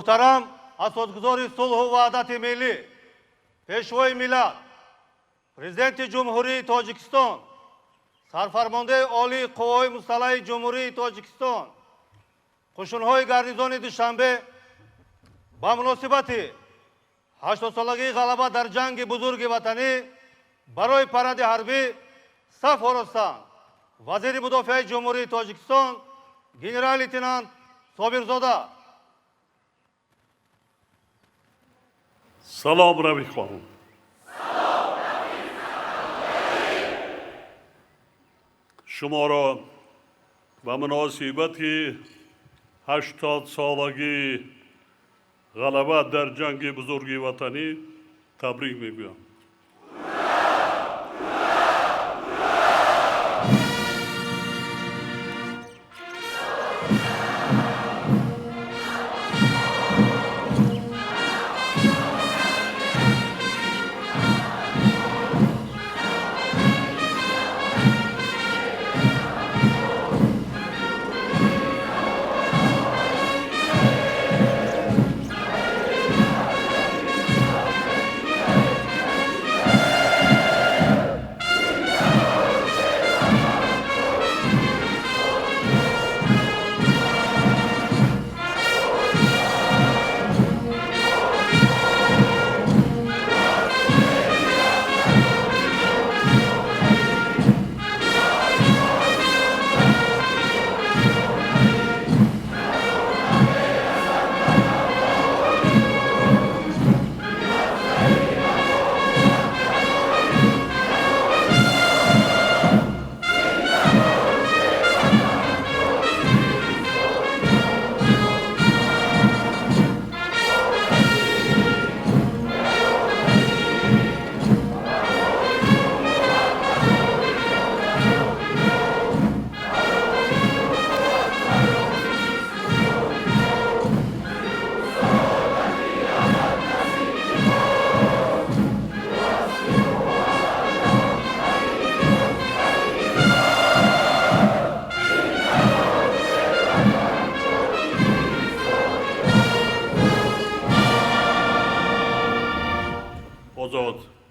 محترم اساسگزار صلح و وحدت ملی، پیشوای ملت، پرزیدنت جمهوری تاجیکستان، سرفرمانده عالی قوای مسلح جمهوری تاجیکستان، قشونهای گردیزان دوشنبه با مناسبت 80 سالگی غلبه در جنگ بزرگ وطنی برای پرد حربی صف آراستند. وزیر مدافع جمهوری تاجیکستان گنرال ليتنانت صابرزاده. سلام روی خانم. شما را به مناسبت 80 سالگی غلبه در جنگ بزرگ وطنی تبریک میگویم.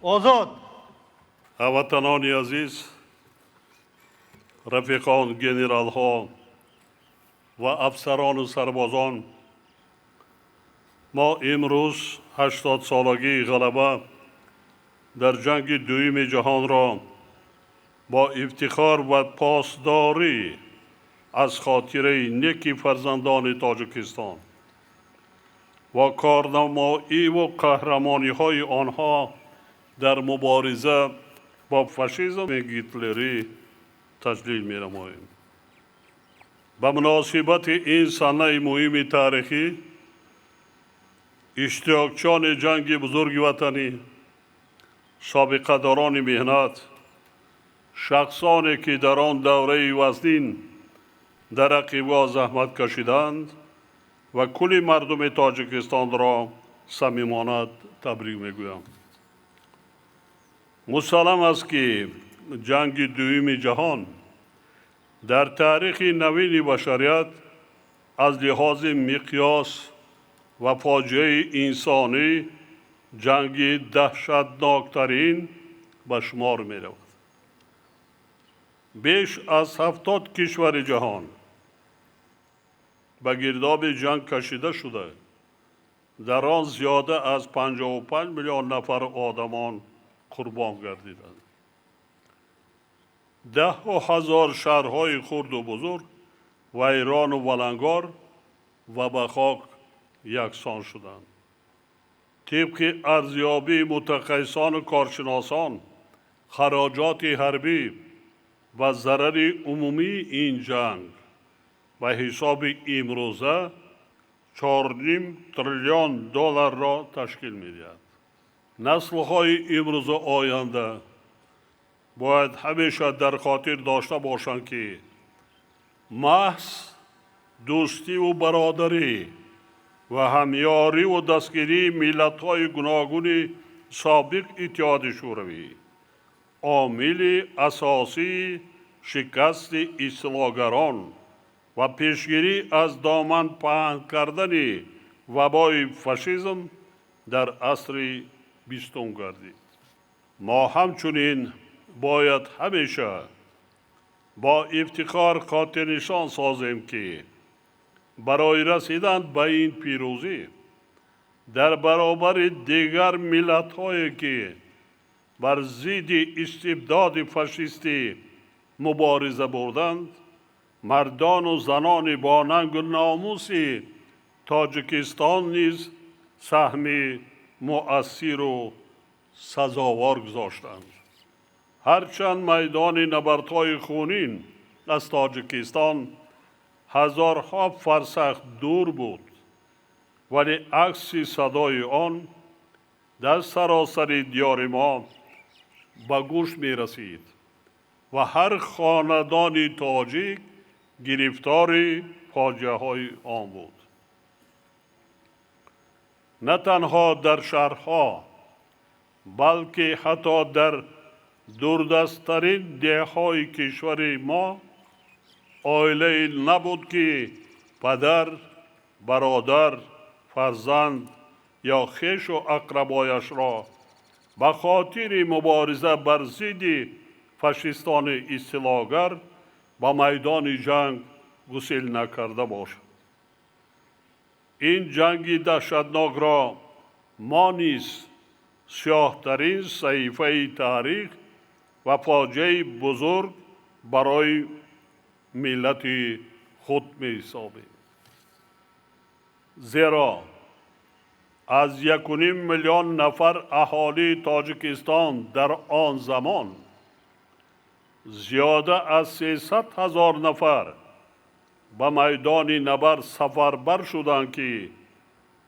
آزاد. هموطنان عزیز، رفیقان، گنرال ها و افسران و سربازان، ما امروز 80 سالگی غلبه در جنگ دوم جهان را با افتخار و پاسداری از خاطره نیک فرزندان تاجیکستان و کارنمایی و قهرمانی های آنها در مبارزه با فاشیسم هیتلری تجلیل می نماییم. به مناسبت این سنه مهم تاریخی، اشتراکچیان جنگ بزرگ وطنی، سابقه داران مهنت، شخصانی که در آن دوره وزنین در عقیبه زحمت کشیدند و کل مردم تاجیکستان را صمیمانه تبریک میگویم. مسلم است که جنگ دوم جهان در تاریخ نوین بشریت از لحاظ مقیاس و فاجعه انسانی جنگ دهشتناکترین به شمار می رود. بیش از 70 کشور جهان به گرداب جنگ کشیده شده. در آن زیاده از 55 میلیون نفر آدمان قربان گردیدند. 10,000 شهرهای خرد و بزرگ ویران و ولنگار و به خاک یکسان شدند. طبق ارزیابی متخصصان و کارشناسان، خراجات حربی و ضرر عمومی این جنگ به حساب امروزه 4.5 تریلیون دلار را تشکیل می‌دهد. نسل‌های امروز آینده باید همیشه در خاطر داشته باشند که محض دوستی و برادری و همیاری و دستگیری ملت‌های گوناگون سابق اتحاد شوروی عامل اساسی شکست اصلاحگران و پیشگیری از دامن پهن کردن وبای فاشیسم در عصر 20 گردید. ما همچنین باید همیشه با افتخار خاطر نشان سازیم که برای رسیدن به این پیروزی در برابر دیگر ملت‌هایی که بر ضد استبداد فاشیستی مبارزه بردند، مردان و زنان با ننگ و ناموس تاجیکستان نیز سهم مؤثر و سزاوار گذاشتند. هرچند میدان نبردهای خونین از تاجیکستان هزارها فرسخ دور بود، ولی عکس صدای آن در سراسر دیار ما به گوش می رسید و هر خاندان تاجیک گرفتار فاجعه های آن بود. نه تنها در شهرها بلکه حتی در دوردستترین دههای کشور ما عائله نبود که پدر، برادر، فرزند یا خویش و اقربایش را به خاطر مبارزه بر ضد فاشیستان اصطلاحگر به میدان جنگ گسیل نکرده باشد. این جنگ دهشتناک را ما نیز سیاه‌ترین صحیفه تاریخ و فاجعه بزرگ برای ملت خود می حسابیم. زیرا از 1.5 میلیون نفر اهالی تاجیکستان در آن زمان زیاده از 300,000 نفر به میدان نبرد سفربر شدند که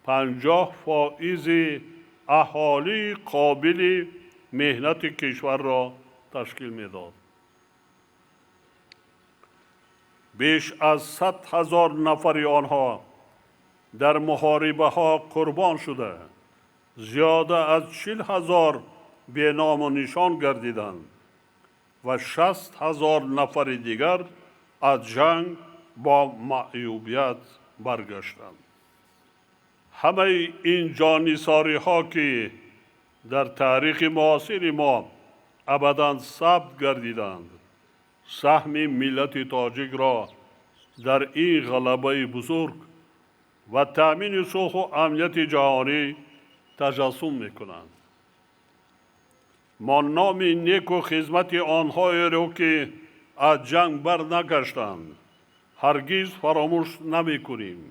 50% اهالی قابل مهنت کشور را تشکیل میداد. بیش از 100,000 نفر آنها در محاربه ها قربان شده، زیاده از 40,000 بی نام و نشان گردیدند و 60,000 نفر دیگر از جنگ با معیوبیت برگشتند. همه این جانثاری ها که در تاریخ معاصر ما ابداً ثبت گردیدند، سهم ملت تاجیک را در این غلبه بزرگ و تأمین صلح و امنیت جهانی تجسم میکنند. ما نام نیک و خدمت آنهایی را که از جنگ بر نگشتند هرگز فراموش نمی کنیم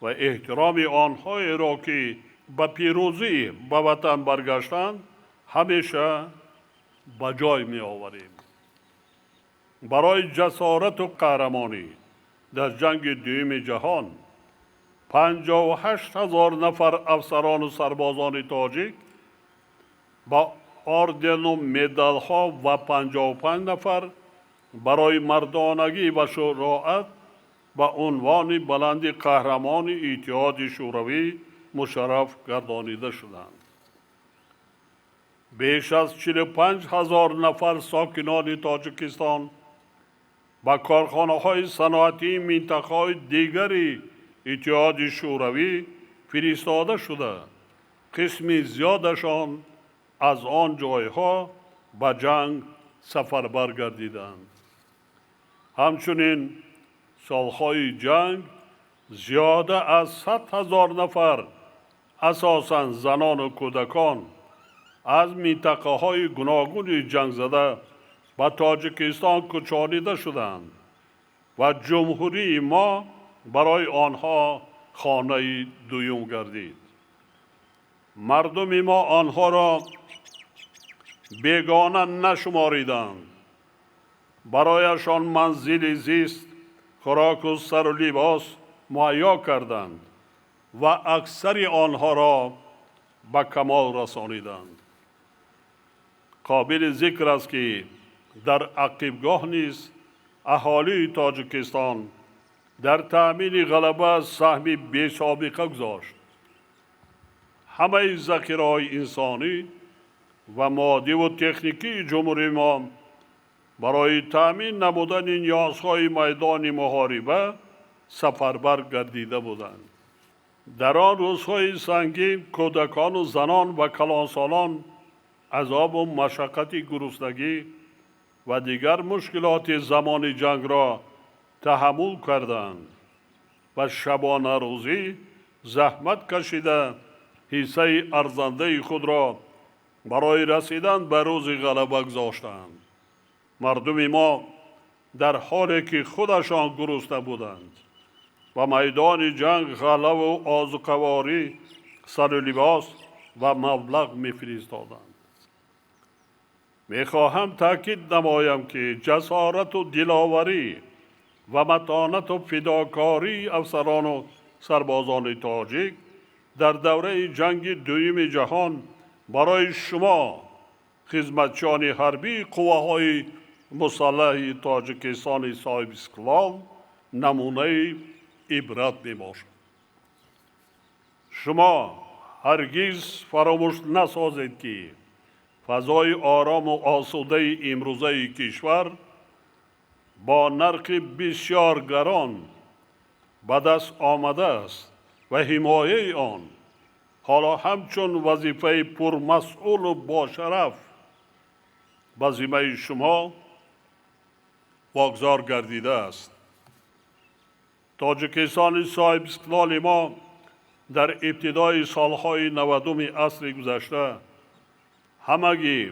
و احترام آنهایی را که به پیروزی به وطن برگشتند همیشه به جای می آوریم. برای جسارت و قهرمانی در جنگ دوم جهان 58,000 نفر افسران و سربازان تاجیک با آردن و مدال ها و 55 نفر برای مردانگی و شجاعت با عنوان بلند قهرمان اتحاد شوروی مشرف گردانیده شدند. بیش از 45,000 نفر ساکنان تاجیکستان با کارخانه های صنعتی منطقه های دیگری اتحاد شوروی فرستاده شده، قسم زیادشان از آن جایها به جنگ سفربر گردیدند. همچنین سالهای جنگ زیاده از 100,000 نفر اساساً زنان و کودکان از منطقه های گوناگون جنگ زده به تاجیکستان کوچانیده شدند و جمهوری ما برای آنها خانه دوم گردید. مردم ما آنها را بیگانه نشماریدند، برایشان منزل زیست، خوراک و سر و لباس مهیا کردند و اکثر آنها را به کمال رسانیدند. قابل ذکر است که در عقبگاه نیز اهالی تاجیکستان در تأمین غلبه سهم بی‌سابقه گذاشت. همه ذخیره‌های انسانی و مادی و تکنیکی جمهوری ما برای تأمین نمودن نیازهای میدان محاربه سفربر گردیده بودند. در آن روزهای سنگین کودکان و زنان و کلانسالان عذاب و مشقت گرسنگی و دیگر مشکلات زمان جنگ را تحمل کردند و شبانه روزی زحمت کشیده حصه ارزنده خود را برای رسیدن به روز غلبه گذاشتند. مردم ما در حالی که خودشان گرسنه بودند و میدان جنگ غله و آذوقه‌واری سر و لباس و مبلغ می‌فرستادند. می‌خواهم تاکید نمایم که جسارت و دلاوری و متانت و فداکاری افسران و سربازان تاجیک در دوره جنگ دوم جهان برای شما خدمتچیان حربی قواهای مسلح تاجیکستان صاحب استقلال نمونه عبرت میباشد. شما هرگز فراموش نسازید که فضای آرام و آسوده امروزه کشور با نرخ بسیار گران به دست آمده است و حمایه آن حالا همچون وظیفه پرمسئول و باشرف به ذمه شما واگذار گردیده است. تاجیکستان صاحب استقلال ما در ابتدای سالهای 90 عصر گذشته همگی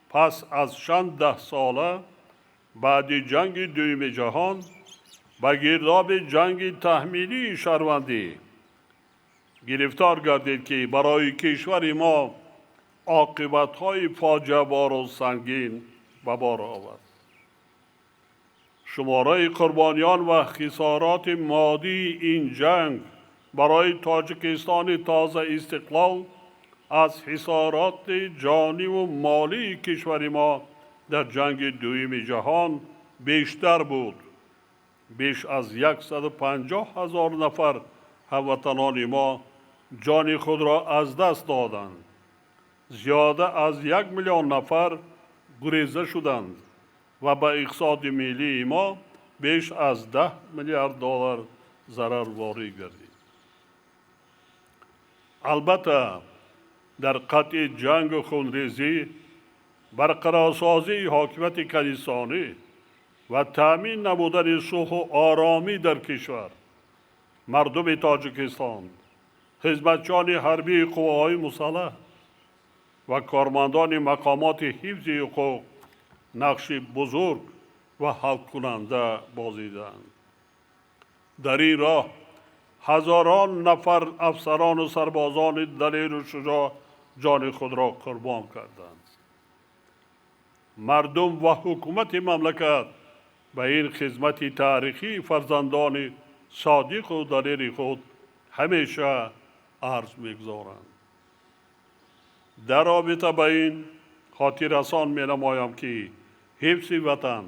پس از چند ده ساله بعد جنگ دوم جهان به گرداب جنگ تحمیلی شهروندی گرفتار گردید که برای کشور ما عاقبت‌های فاجعه بار و سنگین به بار آورد. شماره قربانیان و خسارات مادی این جنگ برای تاجیکستان تازه استقلال از خسارات جانی و مالی کشور ما در جنگ دوم جهان بیشتر بود. بیش از 150,000 نفر هموطنان ما جان خود را از دست دادند. زیاده از 1,000,000 نفر گریزه شدند و به اقتصاد ملی ما بیش از 10 میلیارد دلار ضرر وارد گردید. البته در قطع جنگ و خونریزی، برقرارسازی حاکمیت کلیسانی و تامین نمودن صلح و آرامی در کشور، مردم تاجیکستان، خدمتچیان حربی قواهای مسلح و کارمندان مقامات حفظ حقوق نقش بزرگ و حل کننده بازیدند. در این راه هزاران نفر افسران و سربازان دلیر و شجاع جان خود را قربان کردند. مردم و حکومت مملکت به این خدمت تاریخی فرزندان صادق و دلیر خود همیشه ارز می‌گذارند. در رابطه با این خاطر رسان می‌نمایم که حفظ وطن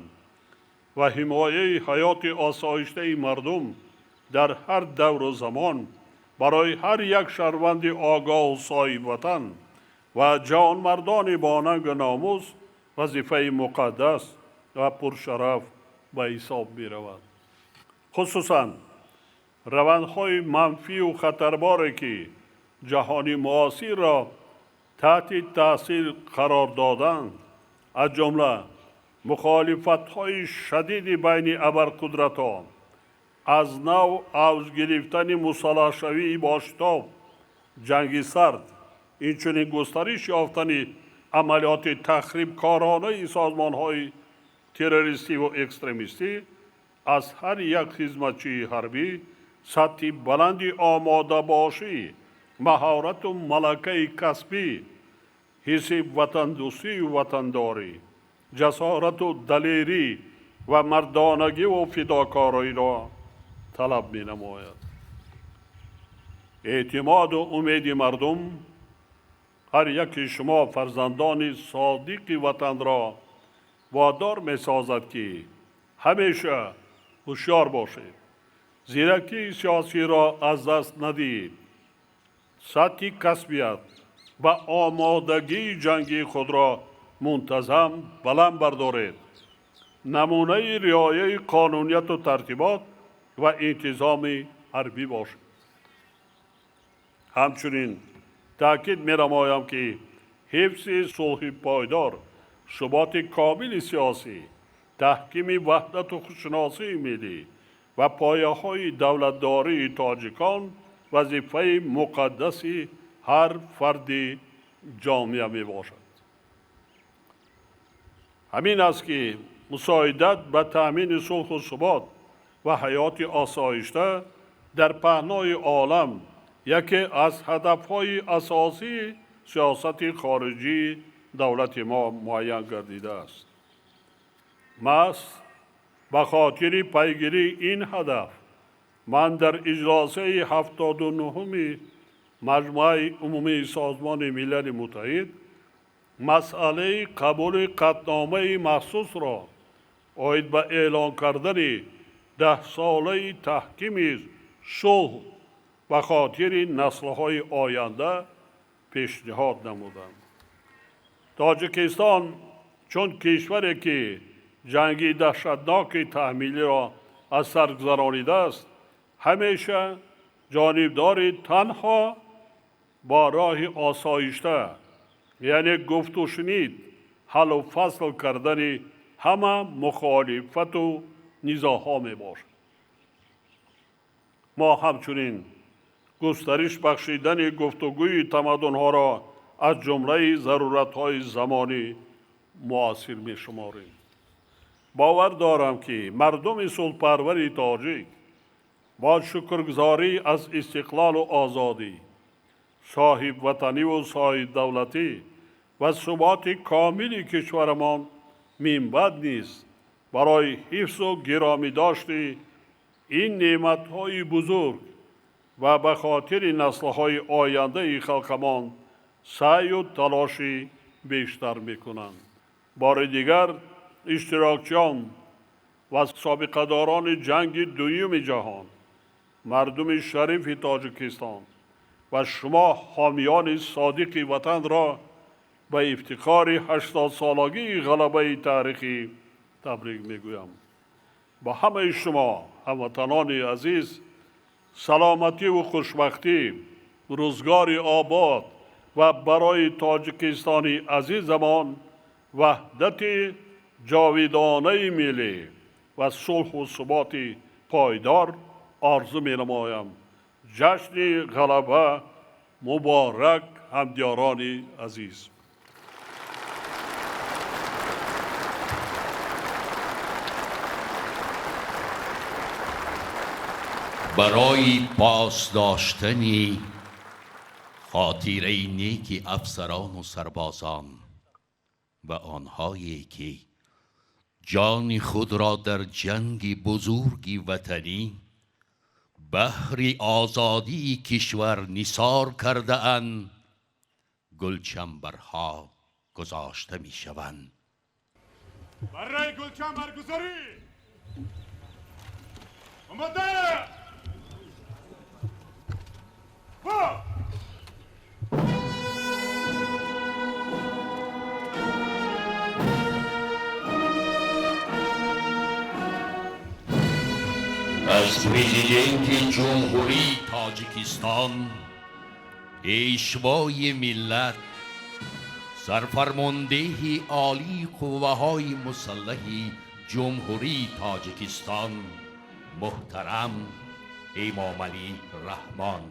و حمایه حیات آسایشته مردم در هر دور و زمان برای هر یک شهروند آگاه و صاحب وطن و جوانمردان با ننگ و ناموس وظیفه مقدس و پرشرف به حساب می‌رود. خصوصاً روندهای منفی و خطرباری که جهانی معاصر را تحت تاثیر قرار دادند، از جمله مخالفت‌های شدید بین ابرقدرت‌ها، از نو اوج گرفتن مسلح شوی با شتاب، جنگ سرد، اینچنین گسترش یافتن عملیات تخریب کارانه سازمان‌های تروریستی و اکستریمیستی از هر یک خدمتچی حربی سطح بلندی آماده باشی، مهارت و ملکه کسبی، حس وطن دوستی و وطنداری، جسارت و دلیری و مردانگی و فداکاری را طلب می نماید. اعتماد و امید مردم هر یک شما فرزندان صادق وطن را وادار می سازد که همیشه هوشیار باشید، زیرکی سیاسی را از دست ندهید، سطح کسبیت و آمادگی جنگی خود را منتظم بلند بردارید. نمونه رعایت قانونیت و ترتیبات و انتظام حربی باشد. همچنین تأکید می‌نمایم که حفظ صلح پایدار، ثبات کامل سیاسی، تحکیم وحدت و خودشناسی ملی و پایه‌های دولتداری تاجیکان وظیفه مقدس هر فرد جامعه می باشد. همین است که مساعدت به تأمین صلح و ثبات و حیات آسایشته در پهنای عالم یکی از هدفهای اساسی سیاست خارجی دولت ما معین گردیده است. مس به خاطر پیگیری این هدف من در اجلاس 79 مجمع عمومی سازمان ملل متحد مسئله قبول قطعنامه مخصوص را عاید به اعلان کردن 10 ساله تحکیم صلح به خاطر نسل‌های آینده پیشنهاد نمودم. تاجیکستان چون کشوری که جنگی دهشتناک تحمیلی را از سر گذرانیده است، همیشه جانبدار تنها با راه آسایشته، یعنی گفت و شنید، حل و فصل کردن همه مخالفت و نزاع‌ها می باشد. ما همچنین گسترش بخشیدن گفتگوی تمدن‌ها را از جمله ضرورت‌های زمانی معاصر می شماریم. باور دارم که مردم صلح‌پرور تاجیک با شکرگزاری از استقلال و آزادی، صاحب وطنی و صاحب دولتی و ثبات کامل کشورمان منبع نیست برای حفظ و گرامی داشت این نعمت‌های بزرگ و به خاطر نسل‌های آینده خلقمان سعی و تلاش بیشتر می‌کنند. بار دیگر اشتراکچیان و سابقه‌داران جنگ دوم جهان، مردم شریف تاجیکستان و شما حامیان صادق وطن را به افتخار 80 سالگی غلبه تاریخی تبریک میگویم. با همه شما هموطنان عزیز سلامتی و خوشبختی، روزگار آباد و برای تاجیکستان عزیزمان وحدت جاودانه ملی و صلح و ثبات پایدار آرزو می‌نمایم. جشن غلبه مبارک همدیاران عزیز. برای پاسداشتن خاطره نیک افسران و سربازان و آنهایی که جان خود را در جنگ بزرگی وطنی بهر آزادی کشور نثار کرده اند، گلچنبرها گذاشته می شوند. برای گلچنبر گذاری آماده از پرزیدنت جمهوری تاجیکستان، پیشوای ملت، سرفرمانده عالی قوه‌های مسلح جمهوری تاجیکستان محترم امامعلی رحمان،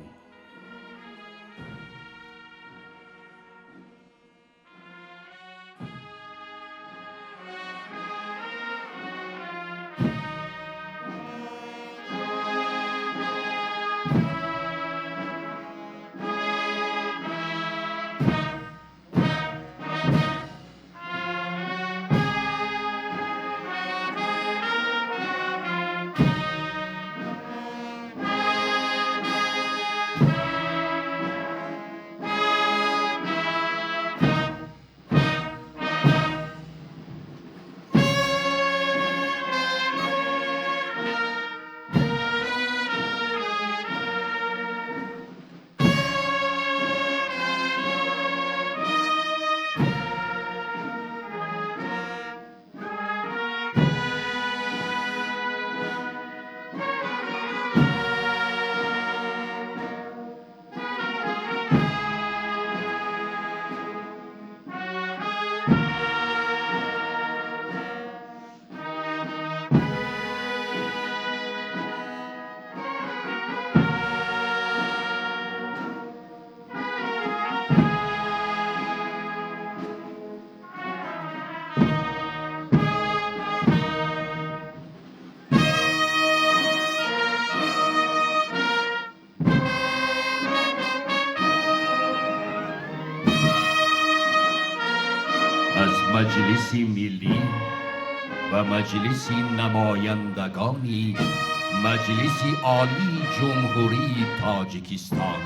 مجلسی ملی و مجلسی نمایندگانی مجلسی عالی جمهوری تاجیکستان.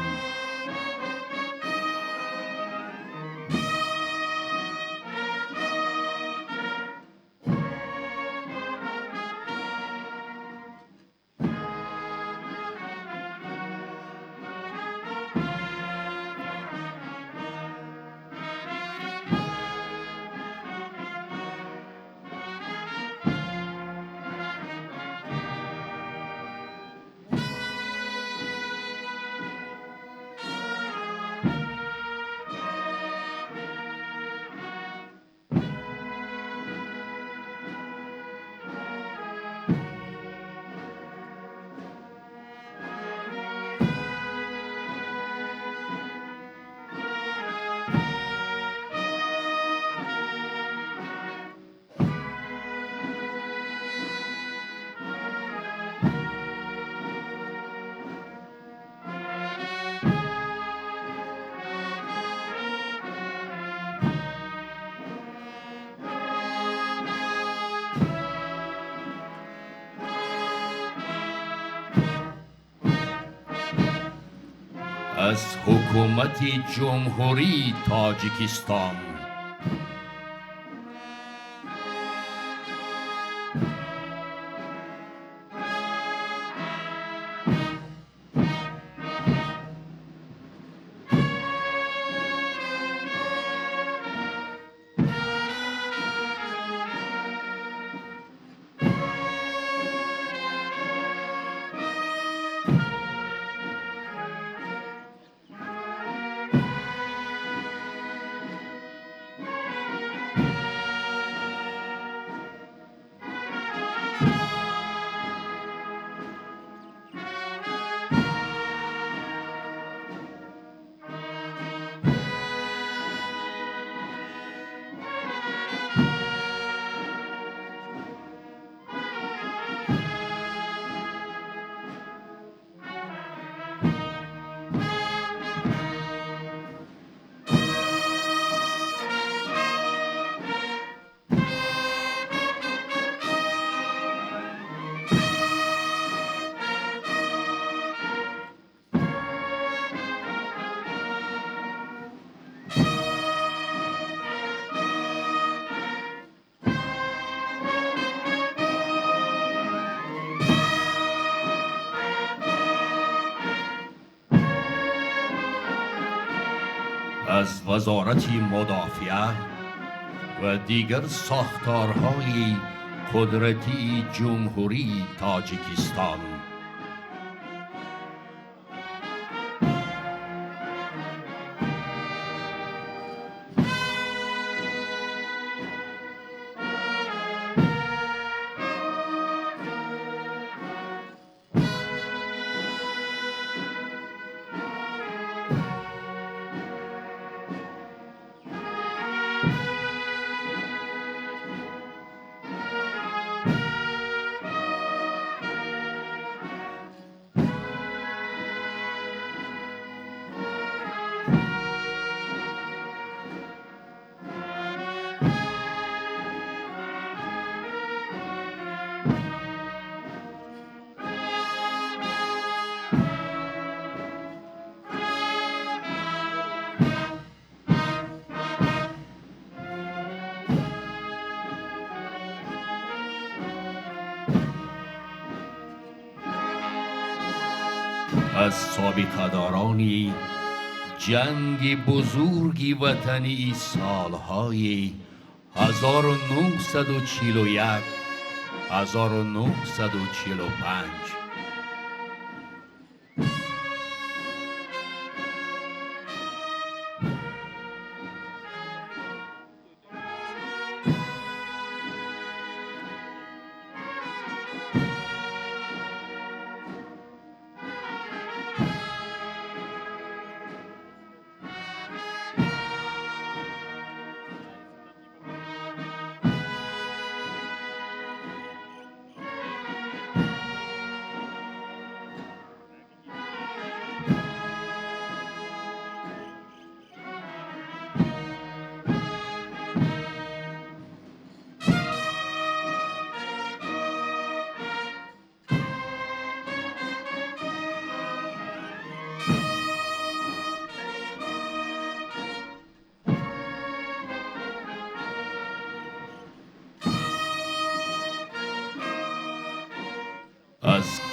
از حکومت جمهوری تاجیکستان. از وزارت مدافعه و دیگر ساختارهای قدرتی جمهوری تاجیکستان. از سابقه‌داران جنگ بزرگی وطنی سالهای 1941 1945.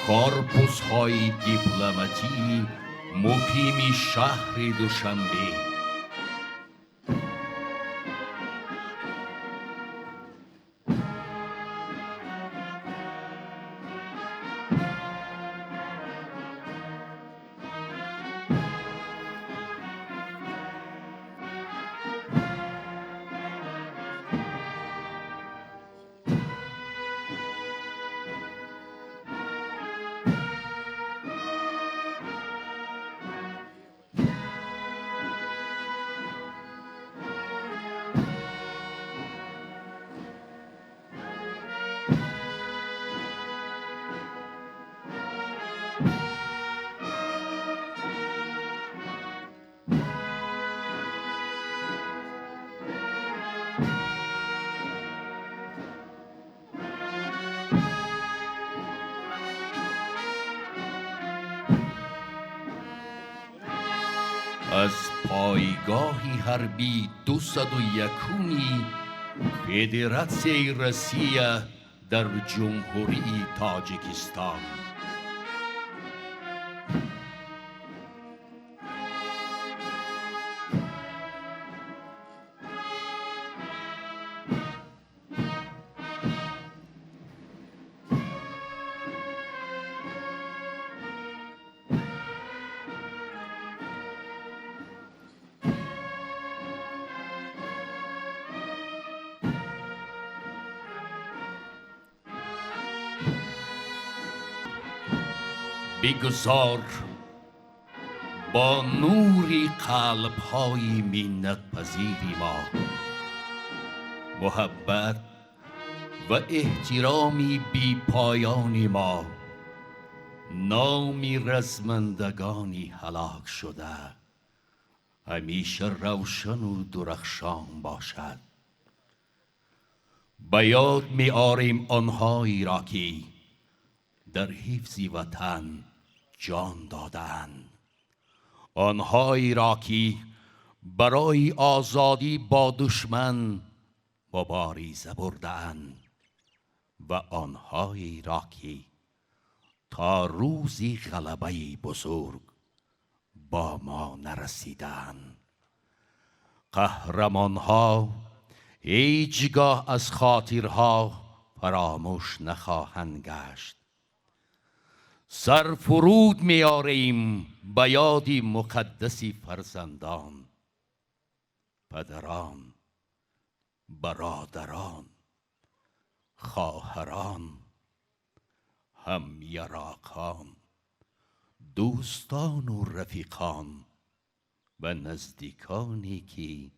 کارپوس های دیپلماتی مقیم شهر دوشنبه. از پایگاهی حربی 201 فدراسیون روسیه در جمهوری تاجیکستان. بگذار با نوری قلب‌های منت پذیری ما محبت و احترامی بی پایانی ما نامی رزمندگانی هلاک شده همیشه روشن و درخشان باشد. به یاد می آریم آنهایی را که در حفظ وطن جان دادند، آنهایی را که برای آزادی با دشمن مبارزه بردند و آنهایی را که تا روزی غلبه بزرگ با ما نرسیدند. قهرمانها هیچگاه از خاطرها فراموش نخواهند گشت. سرفرود میاریم به یاد مقدسی فرزندان، پدران، برادران، خواهران، همیراقان، دوستان و رفیقان و نزدیکانی که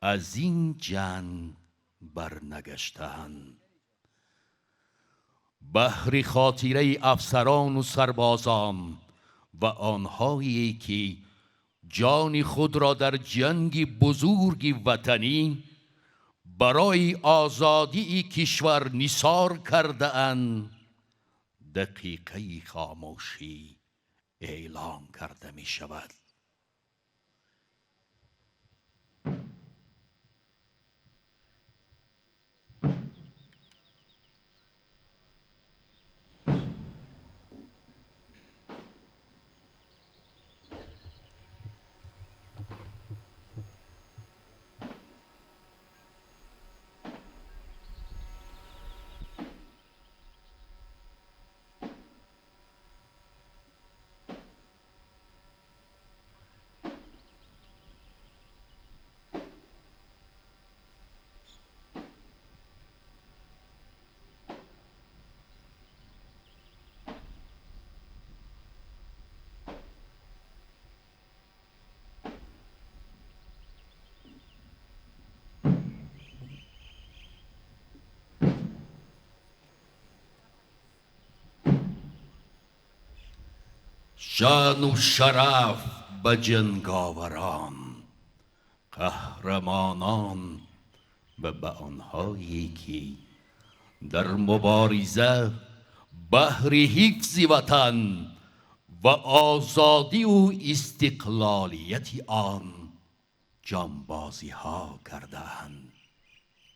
از این جنگ برنگشتند. بحر خاطره افسران و سربازان و آنهایی که جان خود را در جنگ بزرگ وطنی برای آزادی کشور نثار کرده اند، دقیقه خاموشی اعلام کرده می شود. شان و شرف به جنگاوران، قهرمانان و به آنهایی که در مبارزه بهر حفظ وطن و آزادی و استقلالیت آن جانبازی ها کردند.